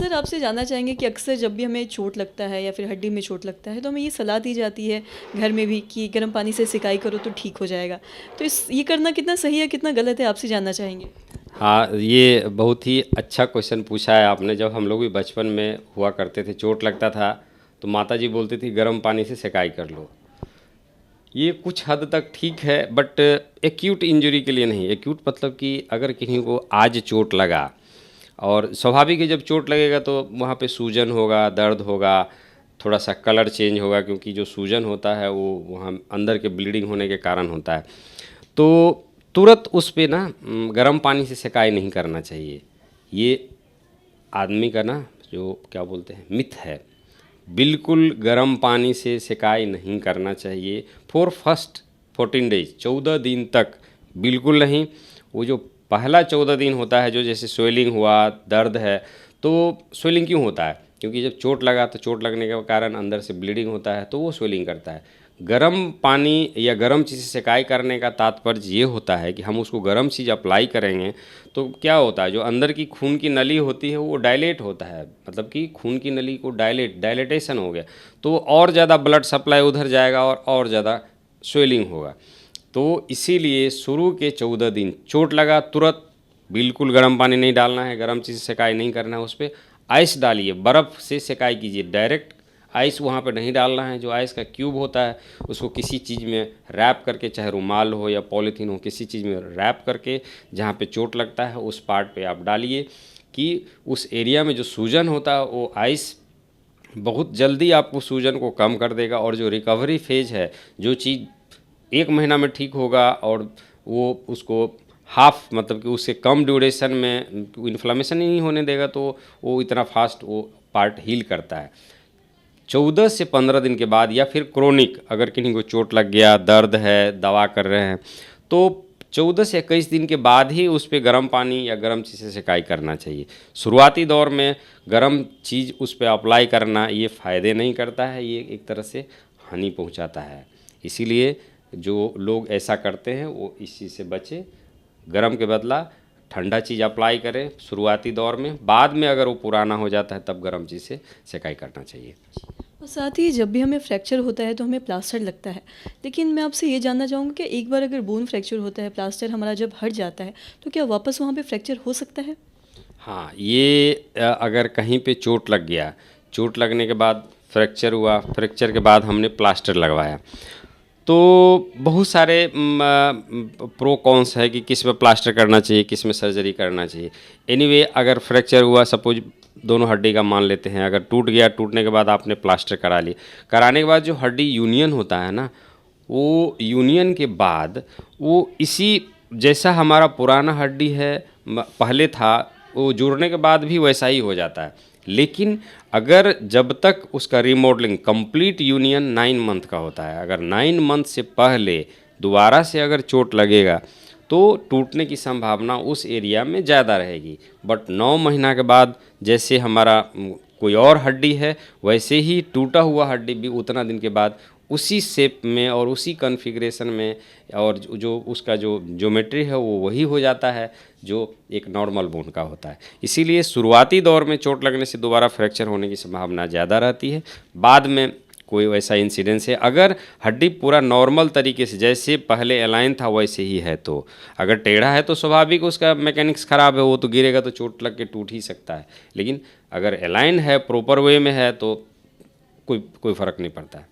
Sir आपसे जानना चाहेंगे कि अक्सर जब भी हमें चोट लगता है या फिर हड्डी में चोट लगता है तो हमें ये सलाह दी जाती है घर में भी कि गर्म पानी से सिकाई करो तो ठीक हो जाएगा। तो इस ये करना कितना सही है कितना गलत है आपसे जानना चाहेंगे। हाँ, ये बहुत ही अच्छा क्वेश्चन पूछा है आपने। जब हम लोग भी बचपन में हुआ करते थे, चोट लगता था तो माता जी बोलती थी गर्म पानी से सेकाई कर लो। ये कुछ हद तक ठीक है, बट एक्यूट इंजरी के लिए नहीं। एक्यूट मतलब कि अगर किसी को आज चोट लगा, और स्वाभाविक है जब चोट लगेगा तो वहाँ पे सूजन होगा, दर्द होगा, थोड़ा सा कलर चेंज होगा, क्योंकि जो सूजन होता है वो वहाँ अंदर के ब्लीडिंग होने के कारण होता है। तो तुरंत उस पे ना गर्म पानी से सेकाई नहीं करना चाहिए। ये आदमी का ना जो क्या बोलते हैं मिथ है। बिल्कुल गर्म पानी से सेकाई नहीं करना चाहिए फॉर फर्स्ट 14 डेज, 14 दिन तक बिल्कुल नहीं। वो जो पहला 14 दिन होता है, जो जैसे स्वेलिंग हुआ, दर्द है, तो स्वेलिंग क्यों होता है? क्योंकि जब चोट लगा तो चोट लगने के कारण अंदर से ब्लीडिंग होता है, तो वो स्वेलिंग करता है। गर्म पानी या गर्म चीज़ से सेकाई करने का तात्पर्य ये होता है कि हम उसको गर्म चीज़ अप्लाई करेंगे तो क्या होता है, जो अंदर की खून की नली होती है वो डायलेट होता है, मतलब कि खून की नली को डायलेटेशन हो गया, तो और ज़्यादा ब्लड सप्लाई उधर जाएगा और ज़्यादा स्वेलिंग होगा। तो इसीलिए शुरू के 14 दिन चोट लगा तुरंत बिल्कुल गर्म पानी नहीं डालना है, गर्म चीज़ से सेकाई नहीं करना है। उस पर आइस डालिए, बर्फ़ से सेकाई कीजिए, डायरेक्ट आइस वहाँ पे नहीं डालना है। जो आइस का क्यूब होता है उसको किसी चीज़ में रैप करके, चाहे रुमाल हो या पॉलीथीन हो, किसी चीज़ में रैप करके जहाँ पे चोट लगता है उस पार्ट पे आप डालिए, कि उस एरिया में जो सूजन होता है वो आइस बहुत जल्दी आपको सूजन को कम कर देगा। और जो रिकवरी फेज है, जो चीज़ 1 महीना में ठीक होगा और वो उसको हाफ मतलब कि उससे कम ड्यूरेशन में इन्फ्लामेशन ही नहीं होने देगा, तो वो इतना फास्ट वो पार्ट हील करता है। 14 से 15 दिन के बाद, या फिर क्रोनिक अगर किसी को चोट लग गया, दर्द है, दवा कर रहे हैं, तो 14 से 21 दिन के बाद ही उस पर गर्म पानी या गर्म चीज़ से सेकाई करना चाहिए। शुरुआती दौर में गर्म चीज़ उस पर अप्लाई करना ये फ़ायदे नहीं करता है, ये एक तरह से हानि पहुंचाता है। इसीलिए जो लोग ऐसा करते हैं वो इस चीज़ से बचे, गर्म के बदला ठंडा चीज़ अप्लाई करें शुरुआती दौर में। बाद में अगर वो पुराना हो जाता है तब गर्म चीज़ से सेकाई करना चाहिए। और साथ ही जब भी हमें फ्रैक्चर होता है तो हमें प्लास्टर लगता है, लेकिन मैं आपसे ये जानना चाहूँगी कि एक बार अगर बोन फ्रैक्चर होता है, प्लास्टर हमारा जब हट जाता है तो क्या वापस वहाँ पे फ्रैक्चर हो सकता है। हाँ, ये अगर कहीं पे चोट लग गया, चोट लगने के बाद फ्रैक्चर हुआ, फ्रैक्चर के बाद हमने प्लास्टर लगवाया, तो बहुत सारे प्रो कॉन्स है कि किस में प्लास्टर करना चाहिए, किस में सर्जरी करना चाहिए। एनीवे अगर फ्रैक्चर हुआ, सपोज दोनों हड्डी का मान लेते हैं, अगर टूट गया, टूटने के बाद आपने प्लास्टर करा ली, कराने के बाद जो हड्डी यूनियन होता है ना, वो यूनियन के बाद वो इसी जैसा हमारा पुराना हड्डी है पहले था, वो जुड़ने के बाद भी वैसा ही हो जाता है। लेकिन अगर जब तक उसका रिमॉडलिंग कंप्लीट यूनियन 9 मंथ का होता है, अगर 9 मंथ से पहले दोबारा से अगर चोट लगेगा तो टूटने की संभावना उस एरिया में ज़्यादा रहेगी। बट 9 महीना के बाद जैसे हमारा कोई और हड्डी है, वैसे ही टूटा हुआ हड्डी भी उतना दिन के बाद उसी शेप में और उसी कॉन्फ़िगरेशन में, और जो उसका जो ज्योमेट्री है वो वही हो जाता है जो एक नॉर्मल बोन का होता है। इसीलिए शुरुआती दौर में चोट लगने से दोबारा फ्रैक्चर होने की संभावना ज़्यादा रहती है। बाद में कोई वैसा इंसिडेंस है, अगर हड्डी पूरा नॉर्मल तरीके से जैसे पहले अलाइन था वैसे ही है, तो अगर टेढ़ा है तो स्वाभाविक उसका मैकेनिक्स ख़राब है, वो तो गिरेगा तो चोट लग के टूट ही सकता है। लेकिन अगर अलाइन है, प्रॉपर वे में है, तो कोई फ़र्क नहीं पड़ता है।